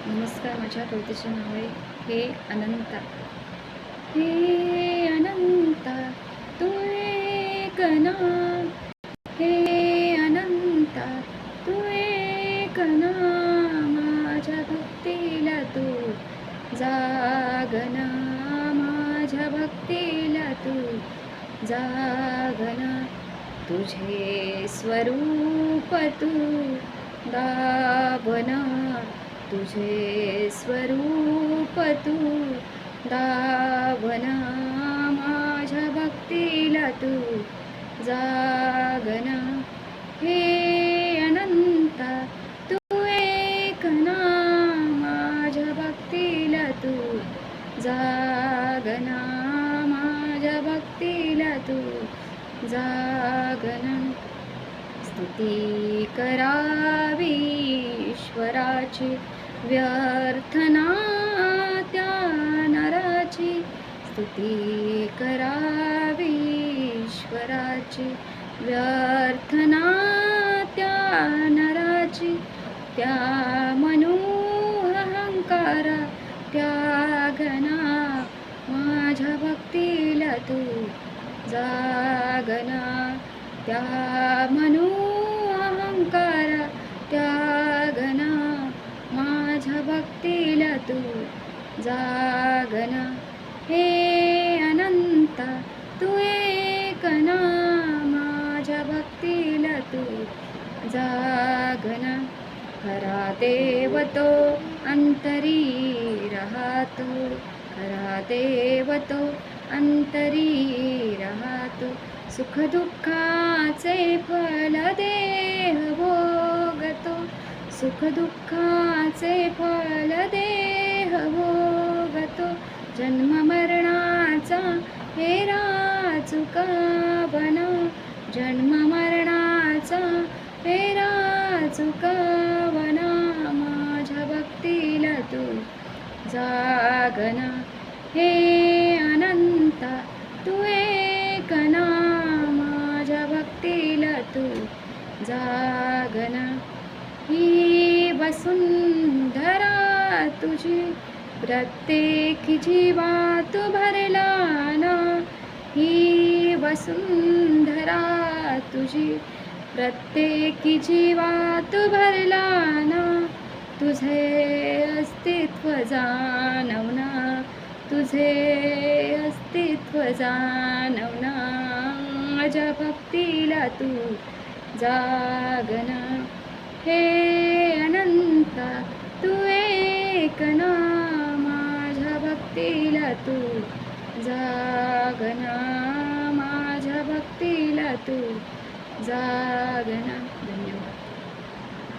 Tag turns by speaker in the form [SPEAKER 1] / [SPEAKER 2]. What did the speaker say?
[SPEAKER 1] नमस्कार. माझ्या कवितेचे नाव आहे हे अनंता. हे अनंता तू एक ना, हे अनंता तू एक ना, माझ्या भक्तीला तू जागना, माझ्या भक्तीला तू जागना. तुझे स्वरूप तू दाबना, तुझे स्वरूप तू दाबना, माझ्या भक्तीला तू जागना. हे अनंता तू एक ना, माझ्या भक्तीला तू जागना, माझ्या भक्तीला तू जागना. स्तुती करावी ईश्वराची, व्यर्थना त्या नराची. स्तुती करावी ईश्वराची, व्यर्थना त्या नराची. त्या मनू अहंकारा त्यागना, माझ्या भक्तीला तू जागना. त्या मनू अहंकारा त्यागना, माझ्या भक्तीला तू जागना. हे अनंता तू एक ना, माझ्या भक्तीला तू जागना. खरा देव तो अंतरी राहतो, खरा देव तो अंतरी राहतो. सुख दुःखाचे फल देह भोगतो, सुख दुःखाचे फल देह भोगतो. जन्म मरणाचा हेरा चुकावना, जन्म मरणाचा हेरा चुकावना, माझ्या भक्तीला तू जागना. हे अनंता तू एक ना, माझ्या भक्तीला तू जागना. ही वसुंधरा तुझी प्रत्येक जीवात भरला ना, ही वसुंधरा तुझी प्रत्येक जीवात भरला ना. तुझे अस्तित्व जाणवना, तुझे अस्तित्व जाणवना, माझ्या भक्तीला तू जागना. हे अनंता तू एक ना, माझ्या भक्तीला तू जागना, माझ्या भक्तीला तू जागना. धन्यवाद.